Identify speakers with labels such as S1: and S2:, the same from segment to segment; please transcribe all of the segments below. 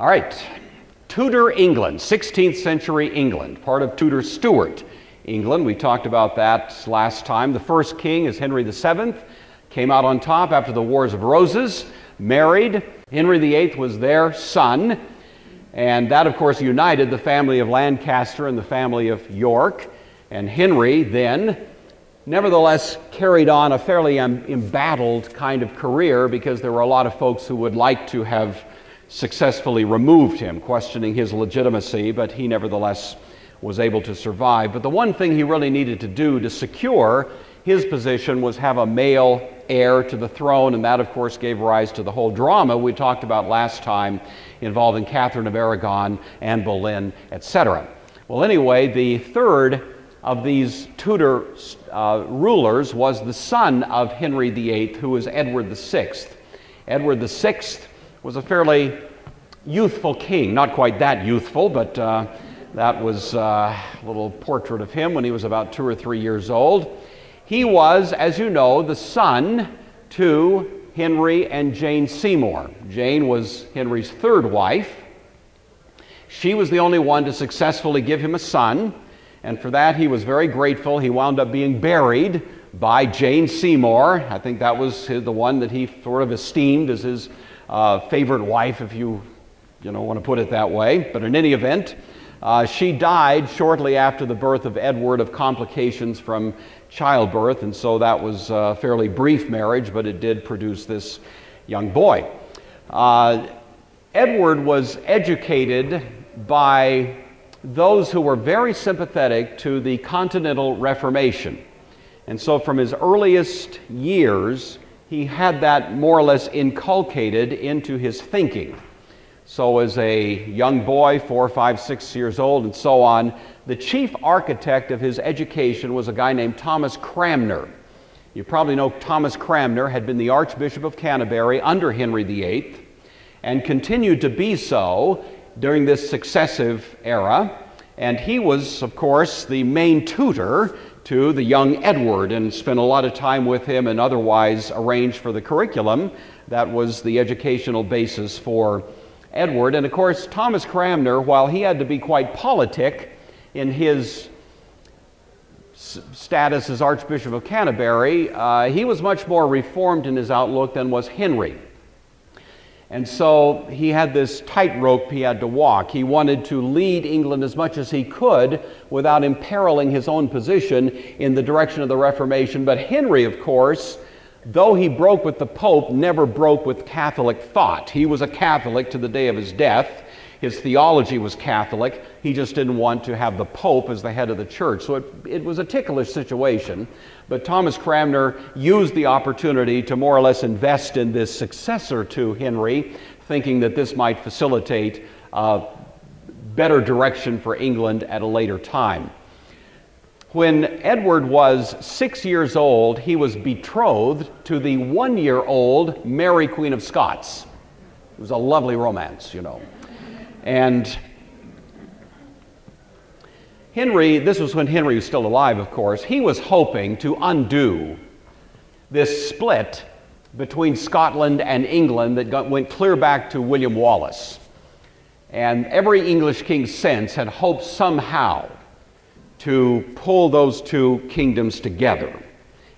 S1: All right, Tudor England, 16th century England, part of Tudor Stuart England. We talked about that last time. The first king is Henry VII, came out on top after the Wars of Roses, married. Henry VIII was their son, and that, of course, united the family of Lancaster and the family of York. And Henry then, nevertheless, carried on a fairly embattled kind of career because there were a lot of folks who would like to have successfully removed him, questioning his legitimacy, but he nevertheless was able to survive. But the one thing he really needed to do to secure his position was have a male heir to the throne, and that, of course, gave rise to the whole drama we talked about last time involving Catherine of Aragon, Anne Boleyn, etc. Well, anyway, the third of these Tudor rulers was the son of Henry VIII, who was Edward VI. Edward VI was a fairly youthful king, not quite that youthful, but that was a little portrait of him when he was about 2 or 3 years old. He was, as you know, the son to Henry and Jane Seymour. Jane was Henry's third wife. She was the only one to successfully give him a son, and for that he was very grateful. He wound up being buried by Jane Seymour. I think that was the one that he sort of esteemed as his favorite wife, if you want to put it that way. But in any event, she died shortly after the birth of Edward of complications from childbirth, and so that was a fairly brief marriage, but it did produce this young boy. Edward was educated by those who were very sympathetic to the Continental Reformation. And so from his earliest years, he had that more or less inculcated into his thinking. So as a young boy, 4, 5, 6 years old, and so on, the chief architect of his education was a guy named Thomas Cranmer. You probably know Thomas Cranmer had been the Archbishop of Canterbury under Henry VIII and continued to be so during this successive era. And he was, of course, the main tutor to the young Edward and spent a lot of time with him and otherwise arranged for the curriculum that was the educational basis for Edward. And of course, Thomas Cranmer, while he had to be quite politic in his status as Archbishop of Canterbury, he was much more reformed in his outlook than was Henry. And so he had this tightrope he had to walk. He wanted to lead England as much as he could without imperiling his own position in the direction of the Reformation. But Henry, of course, though he broke with the Pope, never broke with Catholic thought. He was a Catholic to the day of his death. His theology was Catholic. He just didn't want to have the Pope as the head of the church. So it was a ticklish situation. But Thomas Cranmer used the opportunity to more or less invest in this successor to Henry, thinking that this might facilitate better direction for England at a later time. When Edward was 6 years old, he was betrothed to the 1-year-old Mary, Queen of Scots. It was a lovely romance, And Henry, this was when Henry was still alive, of course, he was hoping to undo this split between Scotland and England that went clear back to William Wallace. And every English king since had hoped somehow to pull those two kingdoms together.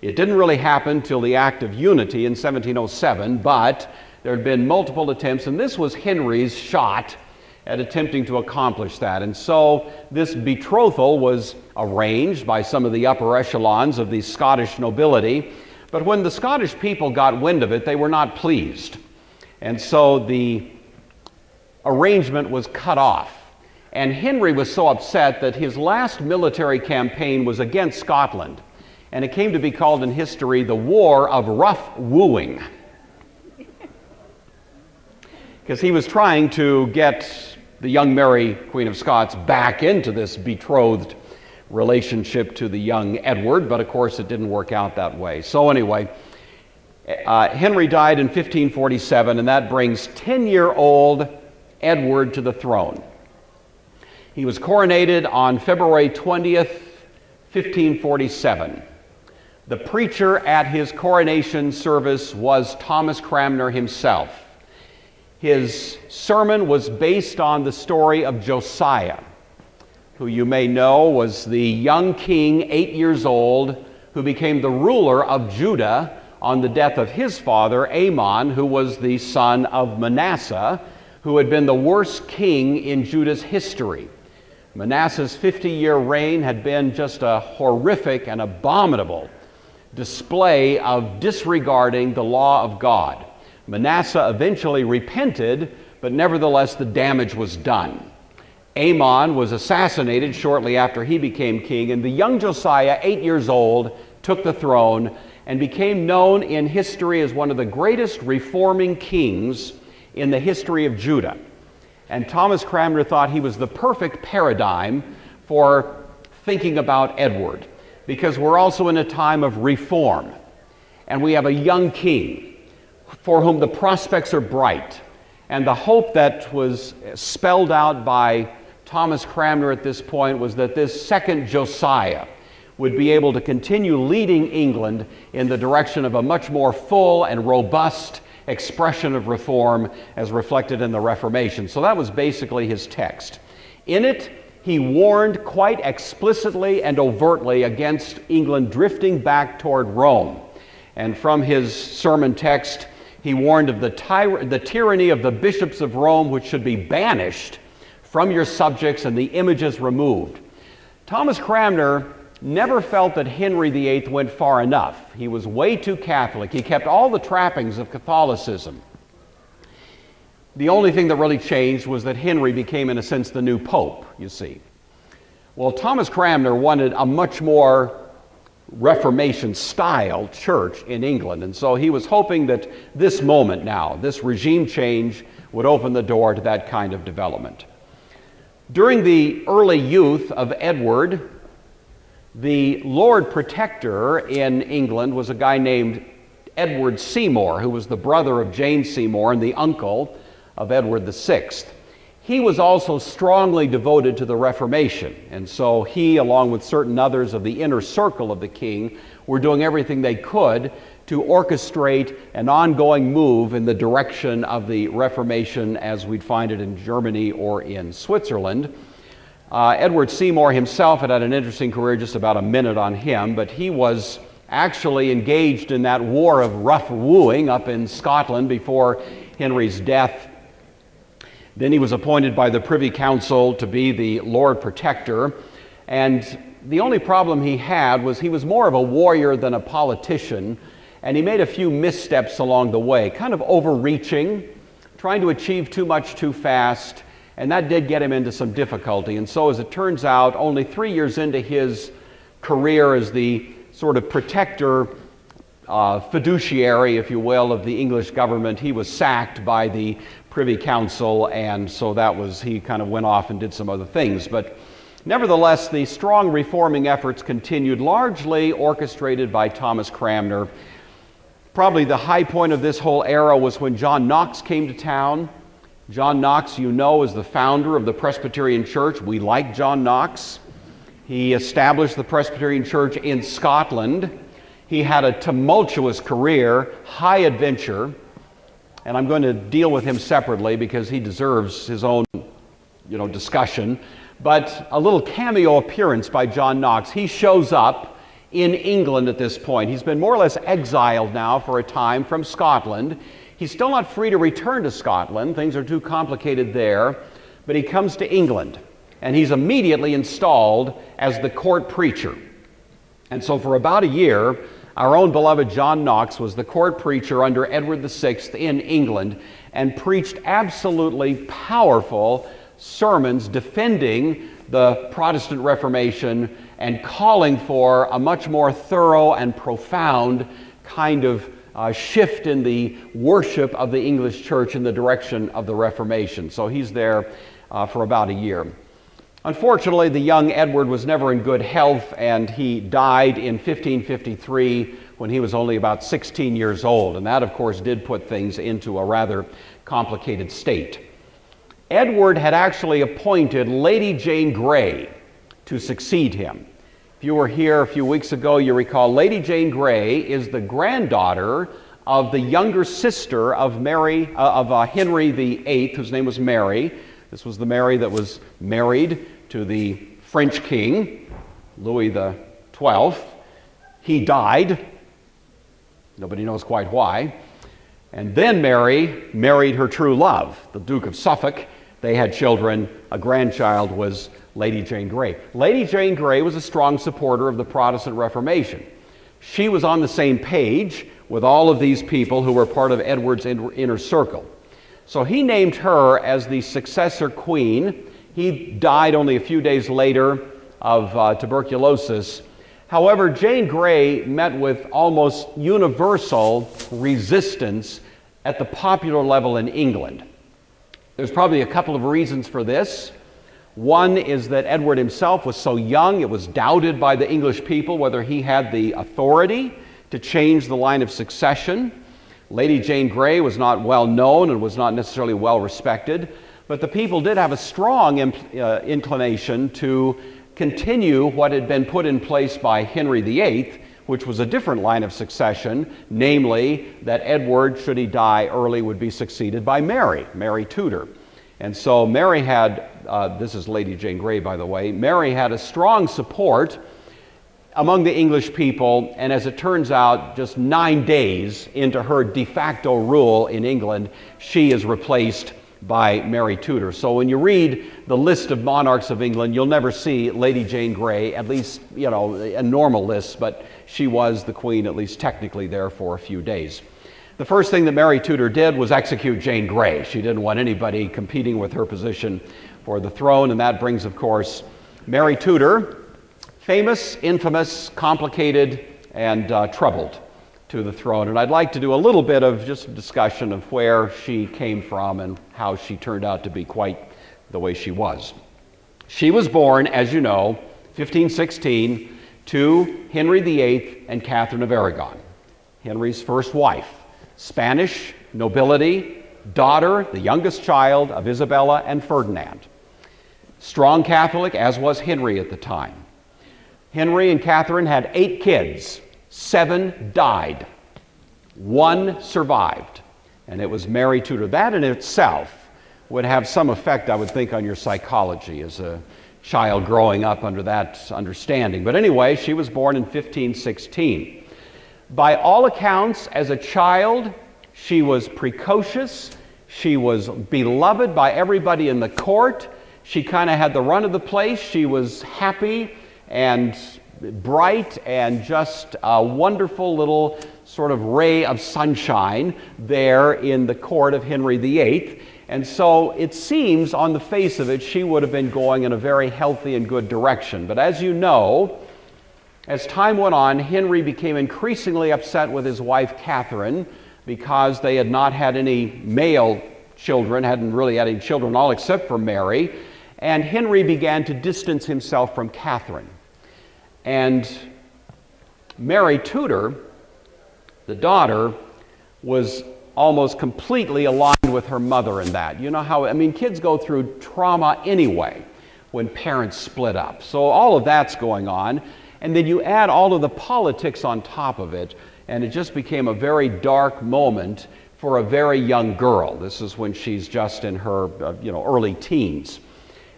S1: It didn't really happen till the Act of Unity in 1707, but there had been multiple attempts, and this was Henry's shot at attempting to accomplish that. And so this betrothal was arranged by some of the upper echelons of the Scottish nobility, but when the Scottish people got wind of it, they were not pleased. And so the arrangement was cut off. And Henry was so upset that his last military campaign was against Scotland. And it came to be called in history the War of Rough Wooing. Because he was trying to get the young Mary, Queen of Scots, back into this betrothed relationship to the young Edward, but of course it didn't work out that way. So anyway, Henry died in 1547, and that brings 10-year-old Edward to the throne. He was coronated on February 20th, 1547. The preacher at his coronation service was Thomas Cranmer himself. His sermon was based on the story of Josiah, who you may know was the young king, 8 years old, who became the ruler of Judah on the death of his father, Amon, who was the son of Manasseh, who had been the worst king in Judah's history. Manasseh's 50-year reign had been just a horrific and abominable display of disregarding the law of God. Manasseh eventually repented, but nevertheless the damage was done. Amon was assassinated shortly after he became king, and the young Josiah, 8 years old, took the throne and became known in history as one of the greatest reforming kings in the history of Judah. And Thomas Cranmer thought he was the perfect paradigm for thinking about Edward, because we're also in a time of reform, and we have a young king for whom the prospects are bright. And the hope that was spelled out by Thomas Cranmer at this point was that this second Josiah would be able to continue leading England in the direction of a much more full and robust expression of reform as reflected in the Reformation. So that was basically his text. In it, he warned quite explicitly and overtly against England drifting back toward Rome. And from his sermon text, he warned of the tyranny of the bishops of Rome, which should be banished from your subjects and the images removed. Thomas Cranmer never felt that Henry VIII went far enough. He was way too Catholic. He kept all the trappings of Catholicism. The only thing that really changed was that Henry became, in a sense, the new pope, you see. Well, Thomas Cranmer wanted a much more Reformation-style church in England, and so he was hoping that this moment now, this regime change, would open the door to that kind of development. During the early youth of Edward, the Lord Protector in England was a guy named Edward Seymour, who was the brother of Jane Seymour and the uncle of Edward VI. He was also strongly devoted to the Reformation, and so he, along with certain others of the inner circle of the king, were doing everything they could to orchestrate an ongoing move in the direction of the Reformation as we'd find it in Germany or in Switzerland. Edward Seymour himself had an interesting career, just about a minute on him, but he was actually engaged in that war of rough wooing up in Scotland before Henry's death. Then he was appointed by the Privy Council to be the Lord Protector, and the only problem he had was he was more of a warrior than a politician, and he made a few missteps along the way, kind of overreaching, trying to achieve too much too fast, and that did get him into some difficulty. And so, as it turns out, only 3 years into his career as the sort of protector, fiduciary, if you will, of the English government, he was sacked by the Privy Council, and so he kind of went off and did some other things. But nevertheless, the strong reforming efforts continued, largely orchestrated by Thomas Cranmer. Probably the high point of this whole era was when John Knox came to town. John Knox, you know, is the founder of the Presbyterian Church. We like John Knox. He established the Presbyterian Church in Scotland. He had a tumultuous career, high adventure, and I'm going to deal with him separately because he deserves his own, discussion. But a little cameo appearance by John Knox. He shows up in England at this point. He's been more or less exiled now for a time from Scotland. He's still not free to return to Scotland. Things are too complicated there. But he comes to England, and he's immediately installed as the court preacher. And so for about a year, our own beloved John Knox was the court preacher under Edward VI in England and preached absolutely powerful sermons defending the Protestant Reformation and calling for a much more thorough and profound kind of shift in the worship of the English church in the direction of the Reformation. So he's there for about a year. Unfortunately, the young Edward was never in good health, and he died in 1553 when he was only about 16 years old. And that, of course, did put things into a rather complicated state. Edward had actually appointed Lady Jane Grey to succeed him. If you were here a few weeks ago, you recall Lady Jane Grey is the granddaughter of the younger sister of Henry VIII, whose name was Mary. This was the Mary that was married to the French king, Louis XII. He died. Nobody knows quite why. And then Mary married her true love, the Duke of Suffolk. They had children. A grandchild was Lady Jane Grey. Lady Jane Grey was a strong supporter of the Protestant Reformation. She was on the same page with all of these people who were part of Edward's inner circle. So he named her as the successor queen. He died only a few days later of tuberculosis. However, Jane Grey met with almost universal resistance at the popular level in England. There's probably a couple of reasons for this. One is that Edward himself was so young, it was doubted by the English people whether he had the authority to change the line of succession. Lady Jane Grey was not well known and was not necessarily well respected, but the people did have a strong inclination to continue what had been put in place by Henry VIII, which was a different line of succession, namely that Edward, should he die early, would be succeeded by Mary Tudor. And so Mary had, this is Lady Jane Grey, by the way, Mary had a strong support among the English people, and as it turns out, just 9 days into her de facto rule in England, she is replaced by Mary Tudor. So when you read the list of monarchs of England, you'll never see Lady Jane Grey, at least, you know, a normal list, but she was the queen, at least technically, there for a few days. The first thing that Mary Tudor did was execute Jane Grey. She didn't want anybody competing with her position for the throne, and that brings, of course, Mary Tudor, famous, infamous, complicated, and troubled, to the throne. And I'd like to do a little bit of just a discussion of where she came from and how she turned out to be quite the way she was. She was born, as you know, 1516, to Henry VIII and Catherine of Aragon, Henry's first wife. Spanish nobility, daughter, the youngest child of Isabella and Ferdinand. Strong Catholic, as was Henry at the time. Henry and Catherine had 8 kids. 7 died. 1 survived, and it was Mary Tudor. That in itself would have some effect, I would think, on your psychology as a child growing up under that understanding. But anyway, she was born in 1516. By all accounts, as a child, she was precocious. She was beloved by everybody in the court. She kind of had the run of the place. She was happy and bright and just a wonderful little sort of ray of sunshine there in the court of Henry VIII. And so it seems on the face of it she would have been going in a very healthy and good direction. But as you know, as time went on, Henry became increasingly upset with his wife Catherine because they had not had any male children, hadn't really had any children at all except for Mary. And Henry began to distance himself from Catherine. And Mary Tudor, the daughter, was almost completely aligned with her mother in that. You know how, I mean, kids go through trauma anyway when parents split up. So all of that's going on. And then you add all of the politics on top of it, and it just became a very dark moment for a very young girl. This is when she's just in her early teens.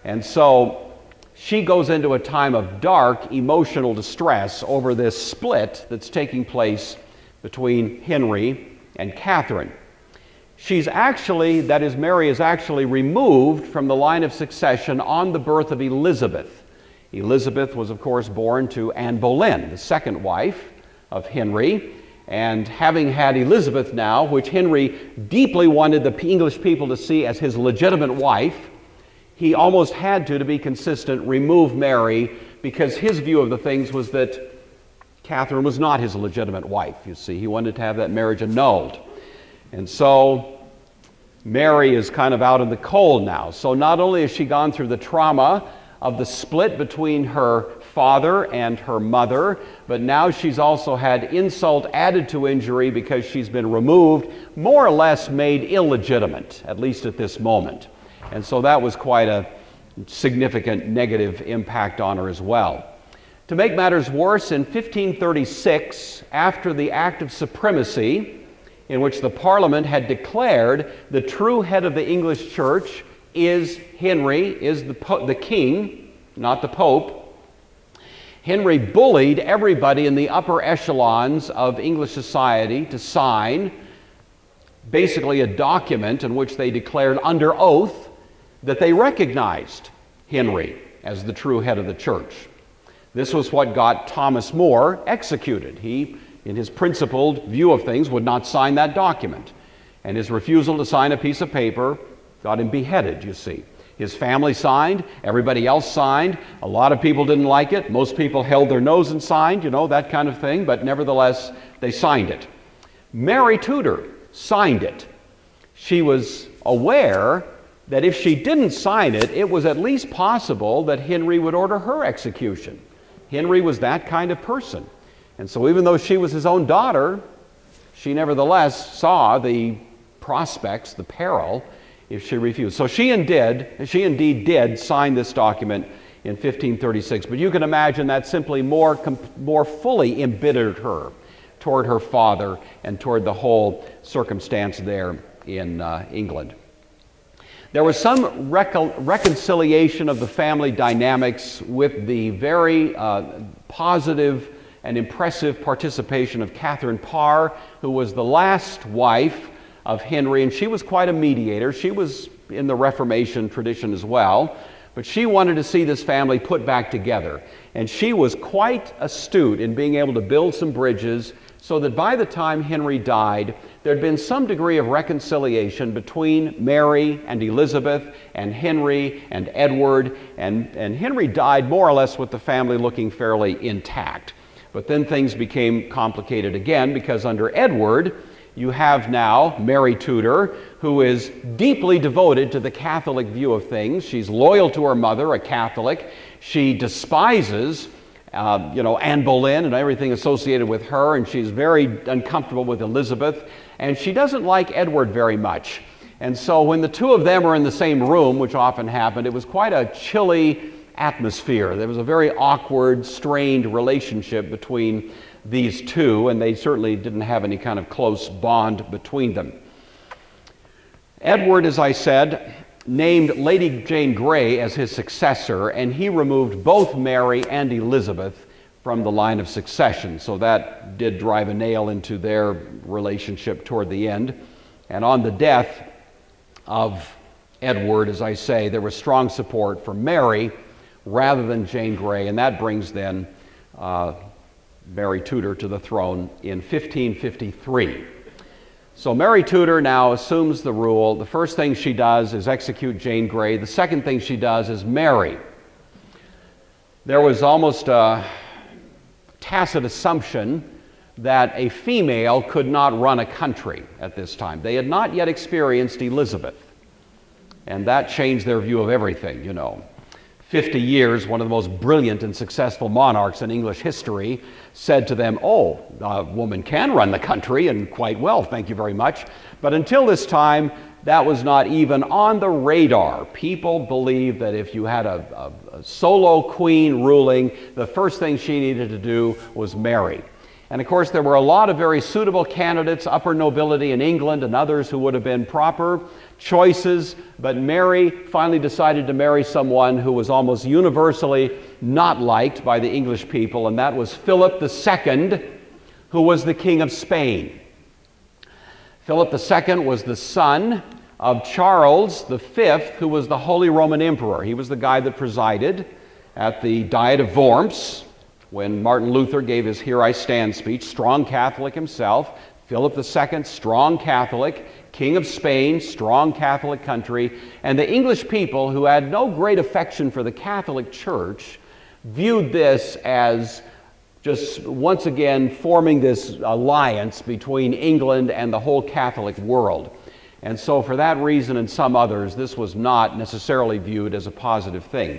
S1: And so she goes into a time of dark emotional distress over this split that's taking place between Henry and Catherine. She's actually, that is, Mary is actually removed from the line of succession on the birth of Elizabeth. Elizabeth was, of course, born to Anne Boleyn, the second wife of Henry. And having had Elizabeth now, which Henry deeply wanted the English people to see as his legitimate wife, he almost had to be consistent, remove Mary, because his view of the things was that Catherine was not his legitimate wife, you see. He wanted to have that marriage annulled. And so Mary is kind of out in the cold now. So not only has she gone through the trauma of the split between her father and her mother, but now she's also had insult added to injury because she's been removed, more or less made illegitimate, at least at this moment. And so that was quite a significant negative impact on her as well. To make matters worse, in 1536, after the Act of Supremacy in which the Parliament had declared the true head of the English Church is Henry, is the king, not the Pope. Henry bullied everybody in the upper echelons of English society to sign basically a document in which they declared under oath that they recognized Henry as the true head of the church. This was what got Thomas More executed. He, in his principled view of things, would not sign that document. And his refusal to sign a piece of paper got him beheaded, you see. His family signed, everybody else signed. A lot of people didn't like it. Most people held their nose and signed, you know, that kind of thing. But nevertheless, they signed it. Mary Tudor signed it. She was aware that if she didn't sign it, it was at least possible that Henry would order her execution. Henry was that kind of person. And so even though she was his own daughter, she nevertheless saw the prospects, the peril, if she refused. So she indeed did sign this document in 1536. But you can imagine that simply more fully embittered her toward her father and toward the whole circumstance there in England. There was some reconciliation of the family dynamics with the very positive and impressive participation of Catherine Parr, who was the last wife of Henry, and she was quite a mediator. She was in the Reformation tradition as well, but she wanted to see this family put back together. And she was quite astute in being able to build some bridges so that by the time Henry died, there had been some degree of reconciliation between Mary and Elizabeth and Henry and Edward, and Henry died more or less with the family looking fairly intact. But then things became complicated again, because under Edward, you have now Mary Tudor, who is deeply devoted to the Catholic view of things. She's loyal to her mother, a Catholic. She despises Anne Boleyn and everything associated with her, and she's very uncomfortable with Elizabeth, and she doesn't like Edward very much. And so when the two of them were in the same room, which often happened, it was quite a chilly atmosphere. There was a very awkward, strained relationship between these two, and they certainly didn't have any kind of close bond between them. Edward, as I said, named Lady Jane Grey as his successor, and he removed both Mary and Elizabeth from the line of succession. So that did drive a nail into their relationship toward the end. And on the death of Edward, as I say, there was strong support for Mary rather than Jane Grey, and that brings then Mary Tudor to the throne in 1553. So Mary Tudor now assumes the rule. The first thing she does is execute Jane Grey. The second thing she does is marry. There was almost a tacit assumption that a female could not run a country at this time. They had not yet experienced Elizabeth, and that changed their view of everything, you know. 50 years, one of the most brilliant and successful monarchs in English history said to them, "Oh, a woman can run the country, and quite well, thank you very much." But until this time, that was not even on the radar. People believed that if you had a solo queen ruling, the first thing she needed to do was marry. And of course, there were a lot of very suitable candidates, upper nobility in England and others who would have been proper choices, but Mary finally decided to marry someone who was almost universally not liked by the English people, and that was Philip II, who was the King of Spain. Philip II was the son of Charles V, who was the Holy Roman Emperor. He was the guy that presided at the Diet of Worms when Martin Luther gave his Here I Stand speech. Strong Catholic himself. Philip II, strong Catholic. King of Spain, strong Catholic country. And the English people, who had no great affection for the Catholic Church, viewed this as just once again forming this alliance between England and the whole Catholic world. And so for that reason and some others, this was not necessarily viewed as a positive thing.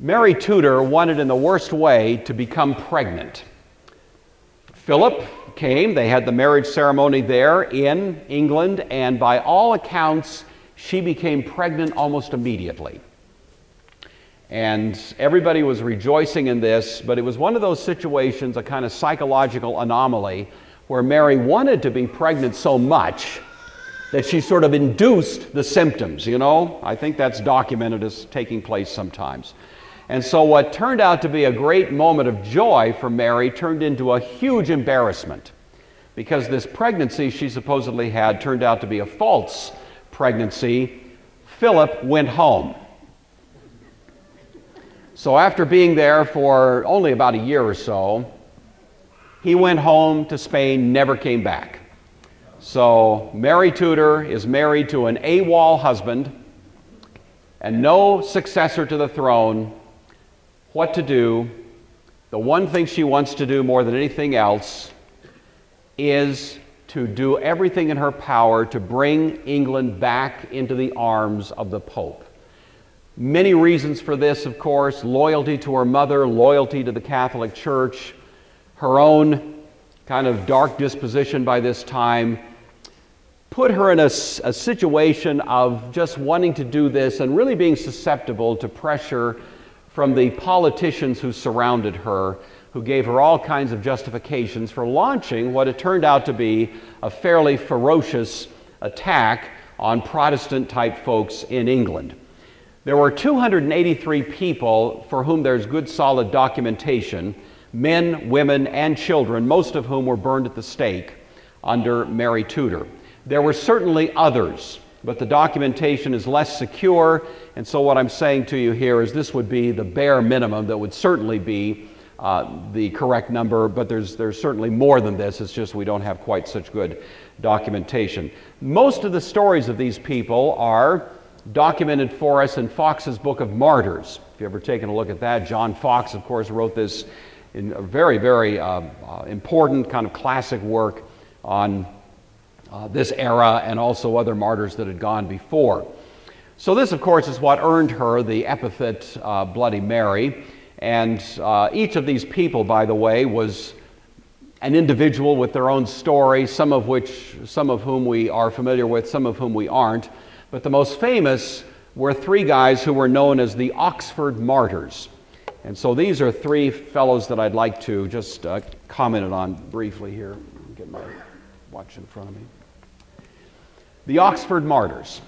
S1: Mary Tudor wanted in the worst way to become pregnant. Philip came, they had the marriage ceremony there in England, and by all accounts, she became pregnant almost immediately. And everybody was rejoicing in this, but it was one of those situations, a kind of psychological anomaly, where Mary wanted to be pregnant so much that she sort of induced the symptoms, you know? I think that's documented as taking place sometimes. And so what turned out to be a great moment of joy for Mary turned into a huge embarrassment, because this pregnancy she supposedly had turned out to be a false pregnancy. Philip went home. So after being there for only about a year or so, he went home to Spain, never came back. So Mary Tudor is married to an AWOL husband and no successor to the throne. What to do? The one thing she wants to do more than anything else is to do everything in her power to bring England back into the arms of the Pope. Many reasons for this, of course: loyalty to her mother, loyalty to the Catholic Church, her own kind of dark disposition by this time put her in a situation of just wanting to do this and really being susceptible to pressure from the politicians who surrounded her, who gave her all kinds of justifications for launching what it turned out to be a fairly ferocious attack on Protestant-type folks in England. There were 283 people for whom there's good solid documentation, men, women, and children, most of whom were burned at the stake under Mary Tudor. There were certainly others, but the documentation is less secure, and so what I'm saying to you here is this would be the bare minimum that would certainly be the correct number, but there's certainly more than this. It's just we don't have quite such good documentation. Most of the stories of these people are documented for us in Fox's Book of Martyrs. If you've ever taken a look at that, John Fox, of course, wrote this in a very, very important kind of classic work on this era and also other martyrs that had gone before. So this, of course, is what earned her the epithet Bloody Mary. And each of these people, by the way, was an individual with their own story, some of whom we are familiar with, some of whom we aren't. But the most famous were three guys who were known as the Oxford Martyrs. And so these are three fellows that I'd like to just comment on briefly here. Get my watch in front of me. The Oxford Martyrs.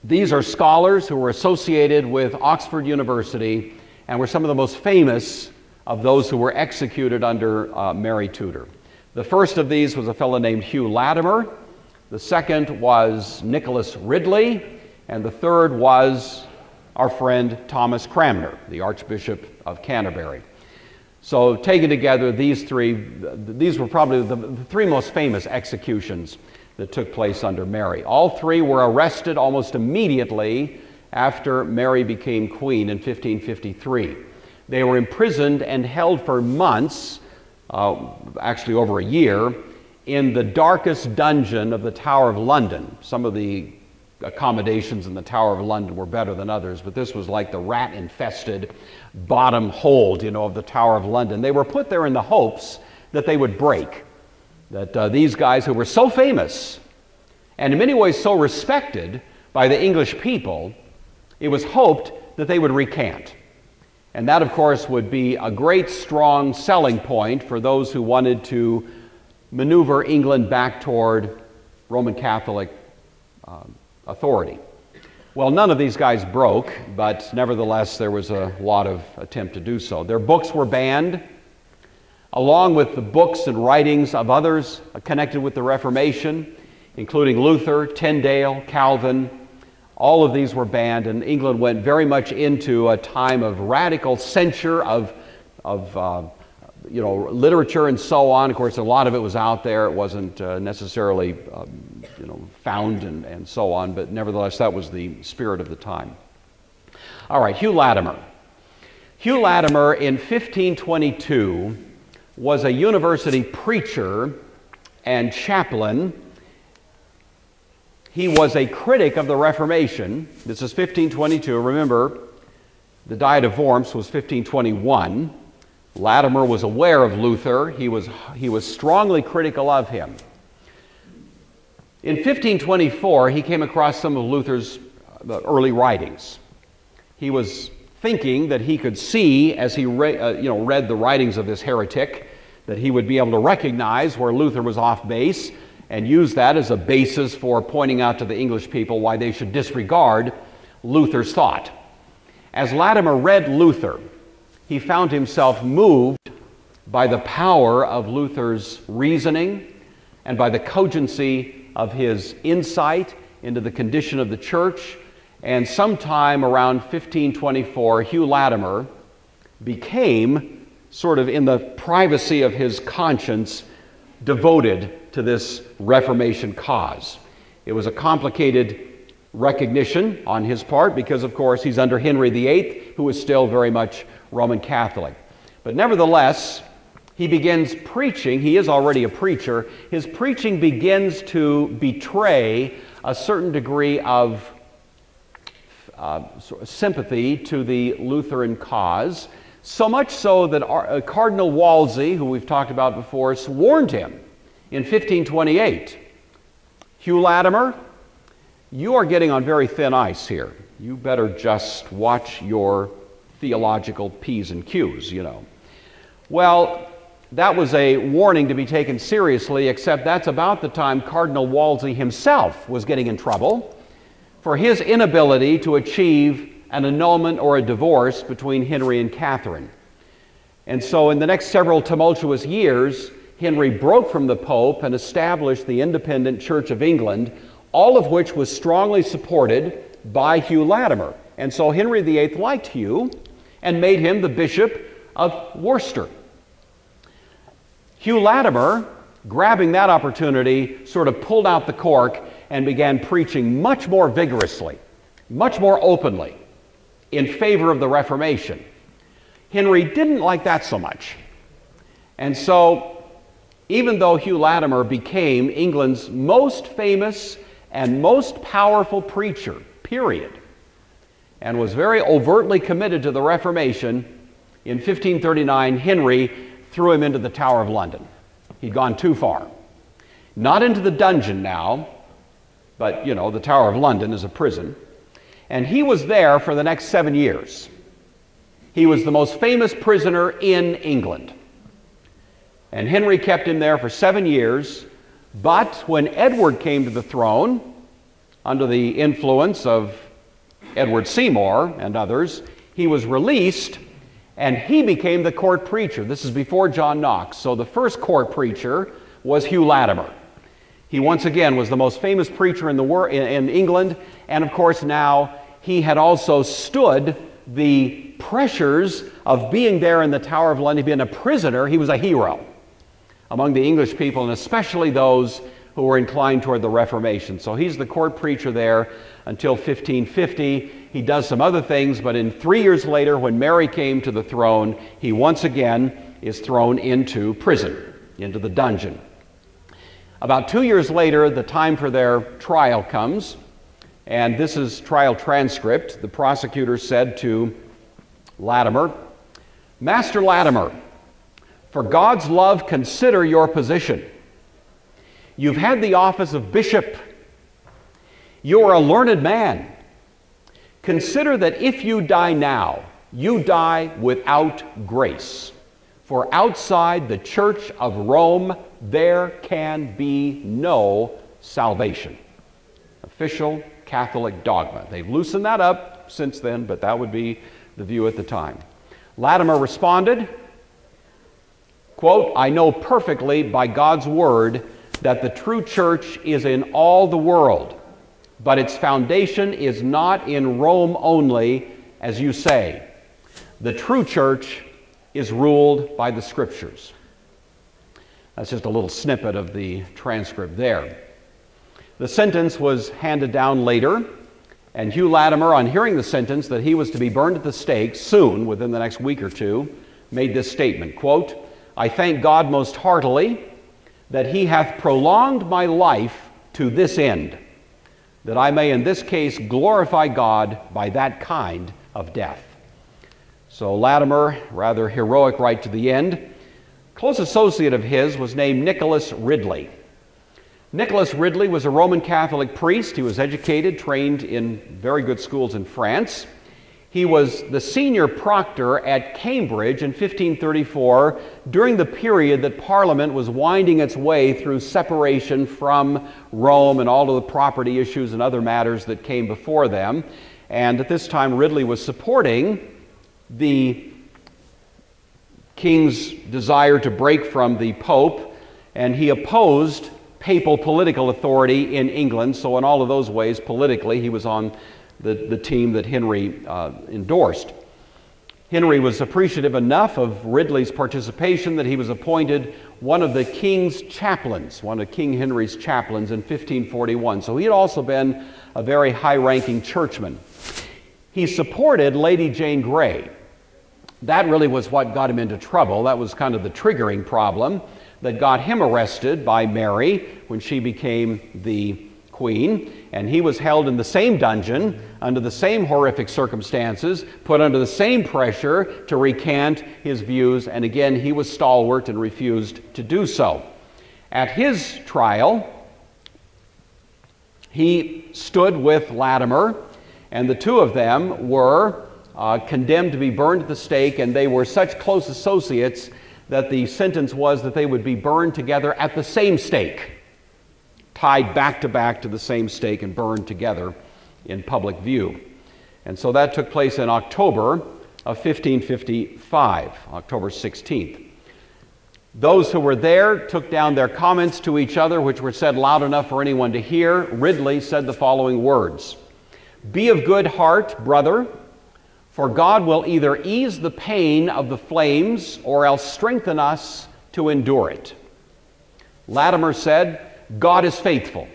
S1: These are scholars who were associated with Oxford University and were some of the most famous of those who were executed under Mary Tudor. The first of these was a fellow named Hugh Latimer. The second was Nicholas Ridley. And the third was our friend Thomas Cranmer, the Archbishop of Canterbury. So taken together, these were probably the three most famous executions that took place under Mary. All three were arrested almost immediately after Mary became queen in 1553. They were imprisoned and held for months, actually over a year, in the darkest dungeon of the Tower of London. Some of the accommodations in the Tower of London were better than others, but this was like the rat-infested bottom hold, of the Tower of London. They were put there in the hopes that they would break, that these guys who were so famous and in many ways so respected by the English people, it was hoped that they would recant. And that, of course, would be a great, strong selling point for those who wanted to maneuver England back toward Roman Catholic authority. Well, none of these guys broke, but nevertheless, there was a lot of attempt to do so. Their books were banned, along with the books and writings of others connected with the Reformation, including Luther, Tyndale, Calvin. All of these were banned, and England went very much into a time of radical censure of literature and so on. Of course, a lot of it was out there. It wasn't necessarily found and so on, but nevertheless, that was the spirit of the time. All right, Hugh Latimer. Hugh Latimer in 1522 was a university preacher and chaplain. He was a critic of the Reformation. This is 1522. Remember, the Diet of Worms was 1521. Latimer was aware of Luther. He was strongly critical of him. In 1524, he came across some of Luther's early writings. He was thinking that he could see, as he read the writings of this heretic, that he would be able to recognize where Luther was off base and use that as a basis for pointing out to the English people why they should disregard Luther's thought. As Latimer read Luther, he found himself moved by the power of Luther's reasoning and by the cogency of his insight into the condition of the church. And sometime around 1524, Hugh Latimer became, sort of in the privacy of his conscience, devoted to this Reformation cause. It was a complicated recognition on his part because, of course, he's under Henry VIII, who is still very much Roman Catholic. But nevertheless, he begins preaching. He is already a preacher. His preaching begins to betray a certain degree of sympathy to the Lutheran cause, so much so that Cardinal Wolsey, who we've talked about before, warned him in 1528, "Hugh Latimer, you are getting on very thin ice here. You better just watch your theological P's and Q's, you know." Well, that was a warning to be taken seriously, except that's about the time Cardinal Wolsey himself was getting in trouble for his inability to achieve an annulment or a divorce between Henry and Catherine. And so in the next several tumultuous years, Henry broke from the Pope and established the independent Church of England, all of which was strongly supported by Hugh Latimer. And so Henry VIII liked Hugh and made him the Bishop of Worcester. Hugh Latimer, grabbing that opportunity, sort of pulled out the cork and began preaching much more vigorously, much more openly in favor of the Reformation. Henry didn't like that so much. And so, even though Hugh Latimer became England's most famous and most powerful preacher, period, and was very overtly committed to the Reformation, in 1539, Henry threw him into the Tower of London. He'd gone too far. Not into the dungeon now, but, you know, the Tower of London is a prison. And he was there for the next 7 years. He was the most famous prisoner in England. And Henry kept him there for 7 years. But when Edward came to the throne, under the influence of Edward Seymour and others, he was released and he became the court preacher. This is before John Knox. So the first court preacher was Hugh Latimer. He once again was the most famous preacher in the world, in England, and of course now he had also stood the pressures of being there in the Tower of London, being a prisoner. He was a hero among the English people, and especially those who were inclined toward the Reformation. So he's the court preacher there until 1550. He does some other things, but in 3 years later, when Mary came to the throne, he once again is thrown into prison, into the dungeon. About 2 years later, the time for their trial comes, and this is trial transcript. The prosecutor said to Latimer, "Master Latimer, for God's love, consider your position. You've had the office of bishop. You are a learned man. Consider that if you die now, you die without grace. For outside the Church of Rome, there can be no salvation." Official Catholic dogma. They've loosened that up since then, but that would be the view at the time. Latimer responded, quote, "I know perfectly by God's word that the true church is in all the world, but its foundation is not in Rome only, as you say. The true church is ruled by the Scriptures." That's just a little snippet of the transcript there. The sentence was handed down later, and Hugh Latimer, on hearing the sentence that he was to be burned at the stake soon, within the next week or two, made this statement, quote, "I thank God most heartily that he hath prolonged my life to this end, that I may in this case glorify God by that kind of death." So Latimer, rather heroic right to the end. Close associate of his was named Nicholas Ridley. Nicholas Ridley was a Roman Catholic priest. He was educated, trained in very good schools in France. He was the senior proctor at Cambridge in 1534 during the period that Parliament was winding its way through separation from Rome and all of the property issues and other matters that came before them. And at this time, Ridley was supporting the king's desire to break from the Pope, and he opposed papal political authority in England. So in all of those ways, politically, he was on the team that Henry endorsed. Henry was appreciative enough of Ridley's participation that he was appointed one of the king's chaplains, one of King Henry's chaplains in 1541. So he had also been a very high-ranking churchman. He supported Lady Jane Grey. That really was what got him into trouble. That was kind of the triggering problem that got him arrested by Mary when she became the queen, and he was held in the same dungeon under the same horrific circumstances, put under the same pressure to recant his views, and again he was stalwart and refused to do so. At his trial, he stood with Latimer, and the two of them were condemned to be burned at the stake, and they were such close associates that the sentence was that they would be burned together at the same stake, tied back to the same stake and burned together in public view. And so that took place in October of 1555, October 16th. Those who were there took down their comments to each other, which were said loud enough for anyone to hear. Ridley said the following words: "Be of good heart, brother, for God will either ease the pain of the flames or else strengthen us to endure it." Latimer said, "God is faithful.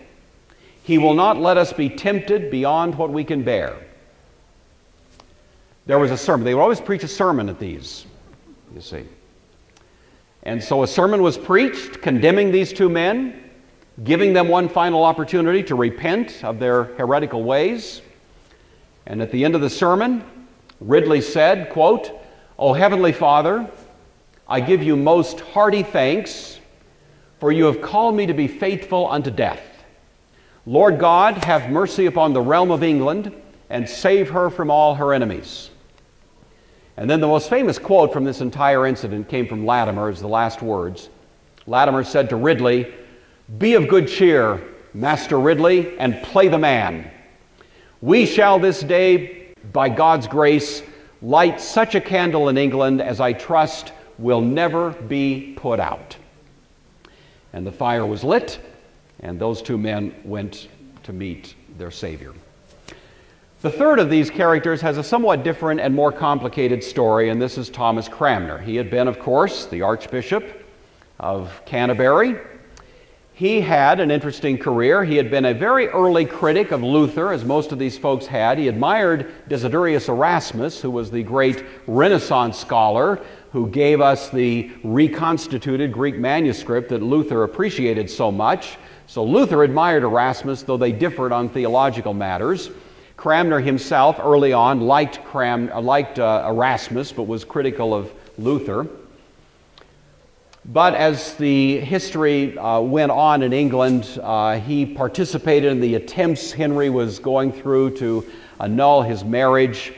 S1: He will not let us be tempted beyond what we can bear." There was a sermon. They would always preach a sermon at these, you see. And so a sermon was preached condemning these two men, giving them one final opportunity to repent of their heretical ways. And at the end of the sermon, Ridley said, quote, "O Heavenly Father, I give you most hearty thanks, for you have called me to be faithful unto death. Lord God, have mercy upon the realm of England and save her from all her enemies." And then the most famous quote from this entire incident came from Latimer as the last words. Latimer said to Ridley, "Be of good cheer, Master Ridley, and play the man. We shall this day, by God's grace, light such a candle in England as I trust will never be put out." And the fire was lit, and those two men went to meet their Savior. The third of these characters has a somewhat different and more complicated story, and this is Thomas Cranmer. He had been, of course, the Archbishop of Canterbury. He had an interesting career. He had been a very early critic of Luther, as most of these folks had. He admired Desiderius Erasmus, who was the great Renaissance scholar who gave us the reconstituted Greek manuscript that Luther appreciated so much. So Luther admired Erasmus, though they differed on theological matters. Cranmer himself, early on, liked Erasmus, but was critical of Luther. But as the history went on in England, he participated in the attempts Henry was going through to annul his marriage.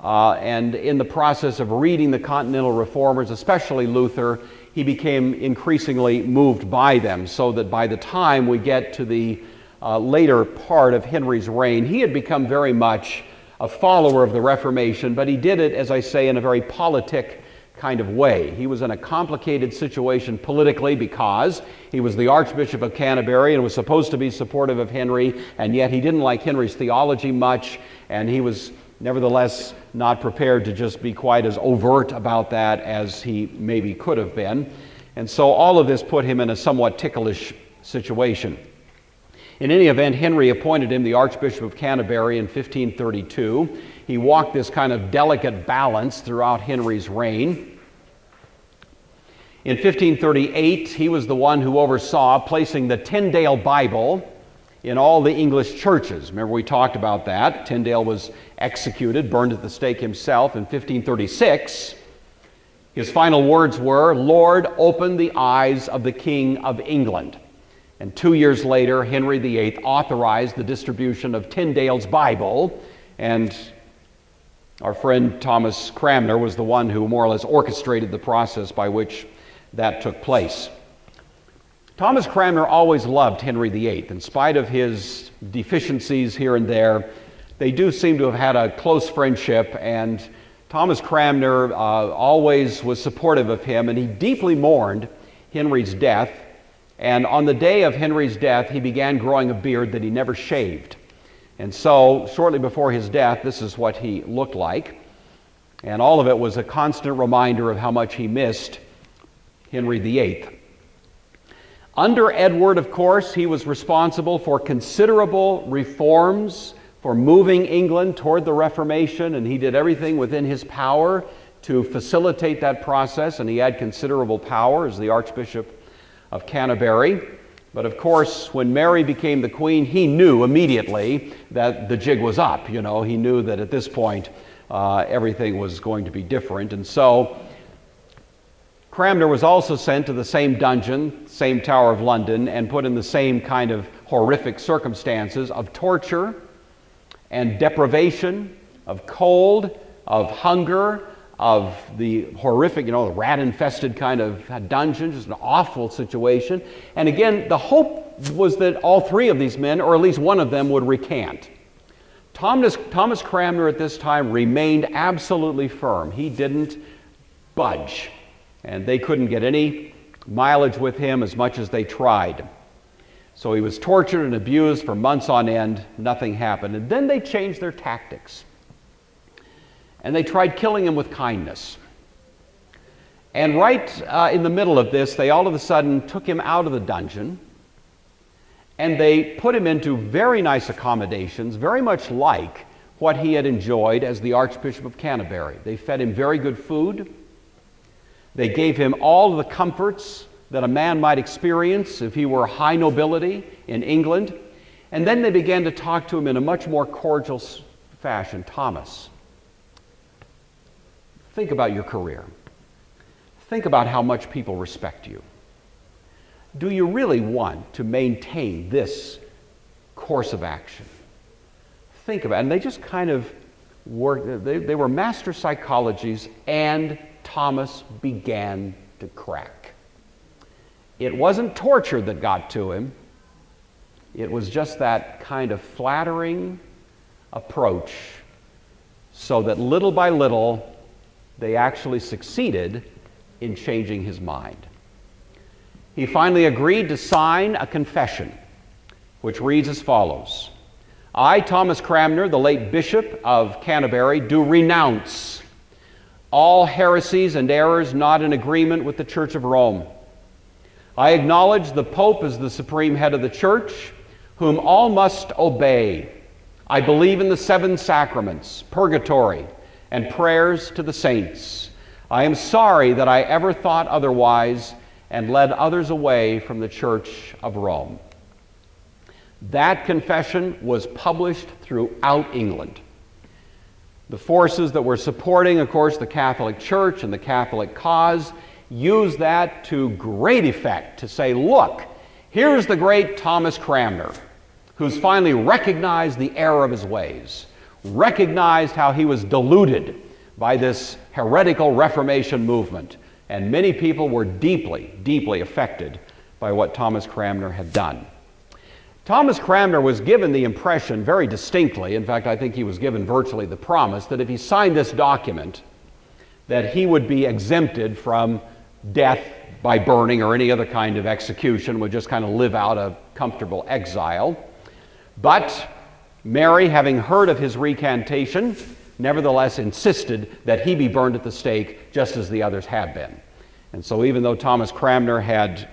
S1: And in the process of reading the Continental Reformers, especially Luther, he became increasingly moved by them, so that by the time we get to the later part of Henry's reign, he had become very much a follower of the Reformation, but he did it, as I say, in a very politic kind of way. He was in a complicated situation politically because he was the Archbishop of Canterbury and was supposed to be supportive of Henry, and yet he didn't like Henry's theology much, and he was nevertheless not prepared to just be quite as overt about that as he maybe could have been. And so all of this put him in a somewhat ticklish situation. In any event, Henry appointed him the Archbishop of Canterbury in 1532. He walked this kind of delicate balance throughout Henry's reign. In 1538, he was the one who oversaw placing the Tyndale Bible in all the English churches. Remember, we talked about that. Tyndale was executed, burned at the stake himself in 1536. His final words were, "Lord, open the eyes of the King of England." And 2 years later, Henry VIII authorized the distribution of Tyndale's Bible, and Our friend Thomas Cranmer was the one who more or less orchestrated the process by which that took place. Thomas Cranmer always loved Henry VIII. In spite of his deficiencies here and there, they do seem to have had a close friendship, and Thomas Cranmer always was supportive of him, and he deeply mourned Henry's death. And on the day of Henry's death, he began growing a beard that he never shaved. And so, shortly before his death, this is what he looked like. And all of it was a constant reminder of how much he missed Henry VIII. Under Edward, of course, he was responsible for considerable reforms, for moving England toward the Reformation, and he did everything within his power to facilitate that process, and he had considerable power as the Archbishop of Canterbury. But of course, when Mary became the Queen, he knew immediately that the jig was up. You know, he knew that at this point everything was going to be different. And so Cranmer was also sent to the same dungeon, same Tower of London, and put in the same kind of horrific circumstances of torture and deprivation, of cold, of hunger, of the horrific, the rat-infested kind of dungeon, just an awful situation. And again, the hope was that all three of these men, or at least one of them, would recant. Thomas Cranmer at this time remained absolutely firm. He didn't budge, and they couldn't get any mileage with him as much as they tried. So he was tortured and abused for months on end. Nothing happened. And then they changed their tactics. And they tried killing him with kindness. And right in the middle of this, they all of a sudden took him out of the dungeon, and they put him into very nice accommodations, very much like what he had enjoyed as the Archbishop of Canterbury. They fed him very good food. They gave him all of the comforts that a man might experience if he were high nobility in England. And then they began to talk to him in a much more cordial fashion. Thomas, think about your career. Think about how much people respect you. Do you really want to maintain this course of action? Think about it. And they just kind of worked. They were master psychologists, and Thomas began to crack. It wasn't torture that got to him. It was just that kind of flattering approach, so that little by little, they actually succeeded in changing his mind. He finally agreed to sign a confession, which reads as follows: I, Thomas Cranmer, the late Bishop of Canterbury, do renounce all heresies and errors not in agreement with the Church of Rome. I acknowledge the Pope as the supreme head of the Church, whom all must obey. I believe in the 7 sacraments, purgatory, and prayers to the saints. I am sorry that I ever thought otherwise and led others away from the Church of Rome. That confession was published throughout England. The forces that were supporting, of course, the Catholic Church and the Catholic cause used that to great effect to say, look, here's the great Thomas Cranmer, who's finally recognized the error of his ways, recognized how he was deluded by this heretical Reformation movement. And many people were deeply, deeply affected by what Thomas Cranmer had done. Thomas Cranmer was given the impression very distinctly, in fact, I think he was given virtually the promise, that if he signed this document, that he would be exempted from death by burning or any other kind of execution, would just kind of live out a comfortable exile. But Mary, having heard of his recantation, nevertheless insisted that he be burned at the stake just as the others had been. And so even though Thomas Cranmer had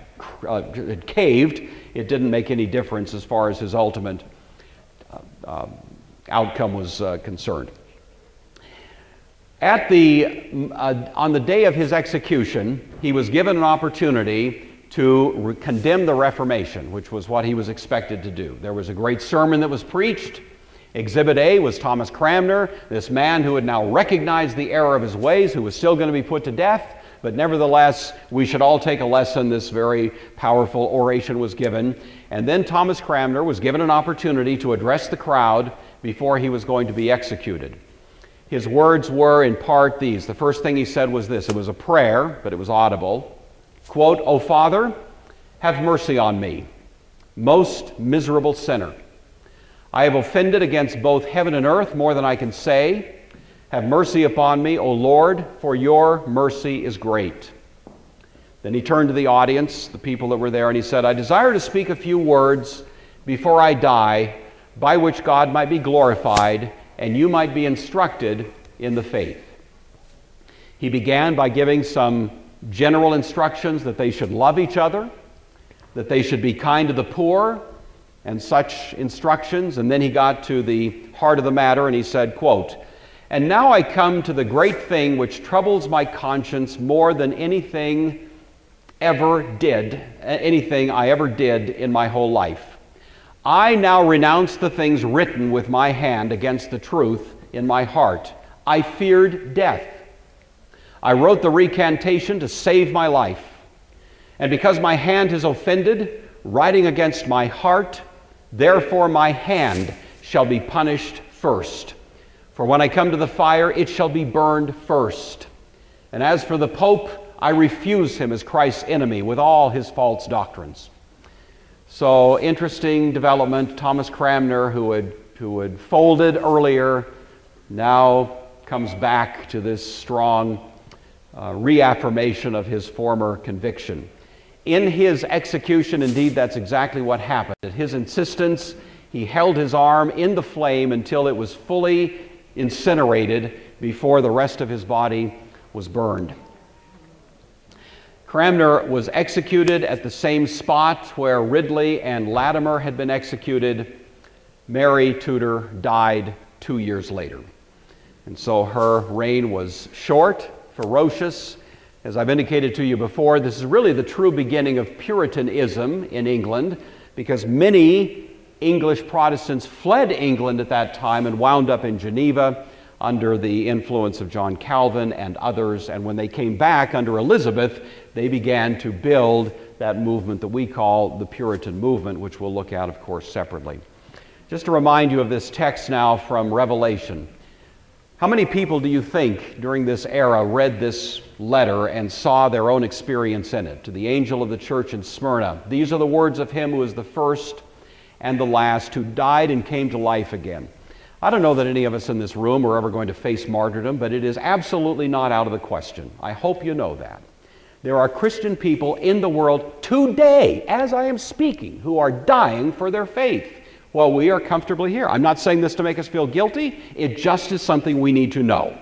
S1: caved, it didn't make any difference as far as his ultimate outcome was concerned. On the day of his execution, he was given an opportunity to condemn the Reformation, which was what he was expected to do. There was a great sermon that was preached. Exhibit A was Thomas Cranmer, this man who had now recognized the error of his ways, who was still going to be put to death, but nevertheless, we should all take a lesson. This very powerful oration was given. And then Thomas Cranmer was given an opportunity to address the crowd before he was going to be executed. His words were in part these. The first thing he said was this. It was a prayer, but it was audible. Quote, "O Father, have mercy on me, most miserable sinner. I have offended against both heaven and earth more than I can say. Have mercy upon me, O Lord, for your mercy is great." Then he turned to the audience, the people that were there, and he said, "I desire to speak a few words before I die, by which God might be glorified and you might be instructed in the faith." He began by giving some general instructions that they should love each other, that they should be kind to the poor, and such instructions. And then he got to the heart of the matter and he said, quote, "And now I come to the great thing which troubles my conscience more than anything I ever did in my whole life. I now renounce the things written with my hand against the truth in my heart. I feared death. I wrote the recantation to save my life. And because my hand has offended, writing against my heart, therefore my hand shall be punished first. For when I come to the fire, it shall be burned first. And as for the Pope, I refuse him as Christ's enemy with all his false doctrines." So, interesting development. Thomas Cranmer, who had folded earlier, now comes back to this strong reaffirmation of his former conviction. In his execution, indeed, that's exactly what happened. At his insistence, he held his arm in the flame until it was fully incinerated before the rest of his body was burned. Cranmer was executed at the same spot where Ridley and Latimer had been executed. Mary Tudor died 2 years later. And so her reign was short, ferocious. As I've indicated to you before, this is really the true beginning of Puritanism in England, because many English Protestants fled England at that time and wound up in Geneva under the influence of John Calvin and others. And when they came back under Elizabeth, they began to build that movement that we call the Puritan movement, which we'll look at, of course, separately. Just to remind you of this text now from Revelation. How many people do you think during this era read this letter and saw their own experience in it? To the angel of the church in Smyrna, these are the words of him who is the first and the last, who died and came to life again. I don't know that any of us in this room are ever going to face martyrdom, but it is absolutely not out of the question. I hope you know that. There are Christian people in the world today, as I am speaking, who are dying for their faith while we are comfortably here. I'm not saying this to make us feel guilty. It just is something we need to know.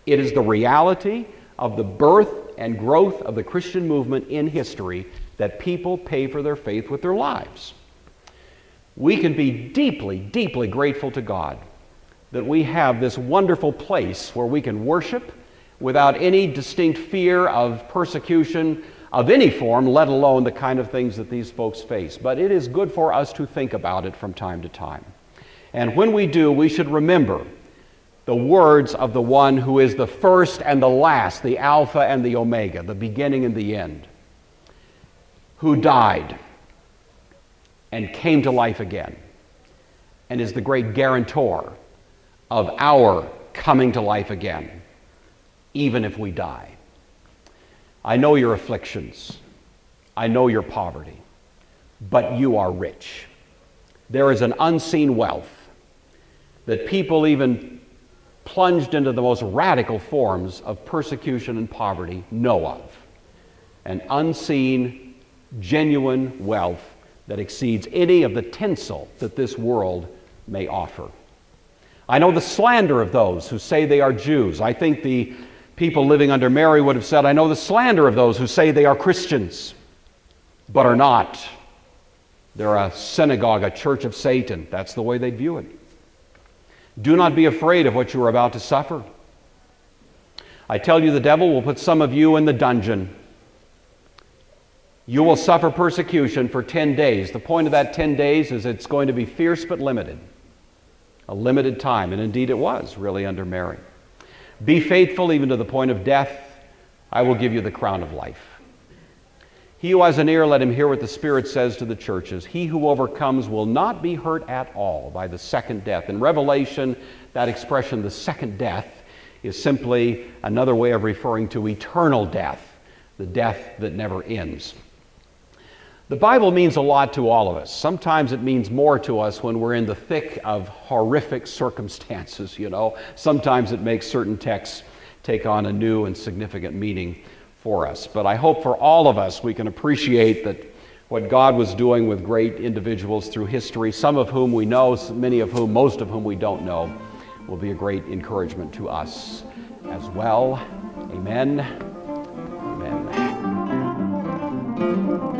S1: It is the reality of the birth and growth of the Christian movement in history that people pay for their faith with their lives. We can be deeply, deeply grateful to God that we have this wonderful place where we can worship without any distinct fear of persecution of any form, let alone the kind of things that these folks face. But it is good for us to think about it from time to time. And when we do, we should remember the words of the one who is the first and the last, the Alpha and the Omega, the beginning and the end, who died and came to life again, and is the great guarantor of our coming to life again, even if we die. I know your afflictions. I know your poverty, but you are rich. There is an unseen wealth that people even plunged into the most radical forms of persecution and poverty know of. An unseen, genuine wealth that exceeds any of the tinsel that this world may offer. I know the slander of those who say they are Jews. I think the people living under Mary would have said, I know the slander of those who say they are Christians, but are not. They're a synagogue, a church of Satan. That's the way they view it. Do not be afraid of what you are about to suffer. I tell you, the devil will put some of you in the dungeon. You will suffer persecution for 10 days. The point of that 10 days is it's going to be fierce but limited. A limited time, and indeed it was, really, under Mary. Be faithful even to the point of death. I will give you the crown of life. He who has an ear, let him hear what the Spirit says to the churches. He who overcomes will not be hurt at all by the second death. In Revelation, that expression, the second death, is simply another way of referring to eternal death, the death that never ends. The Bible means a lot to all of us. Sometimes it means more to us when we're in the thick of horrific circumstances, you know. Sometimes it makes certain texts take on a new and significant meaning for us. But I hope for all of us we can appreciate that what God was doing with great individuals through history, some of whom we know, many of whom, most of whom we don't know, will be a great encouragement to us as well. Amen. Amen.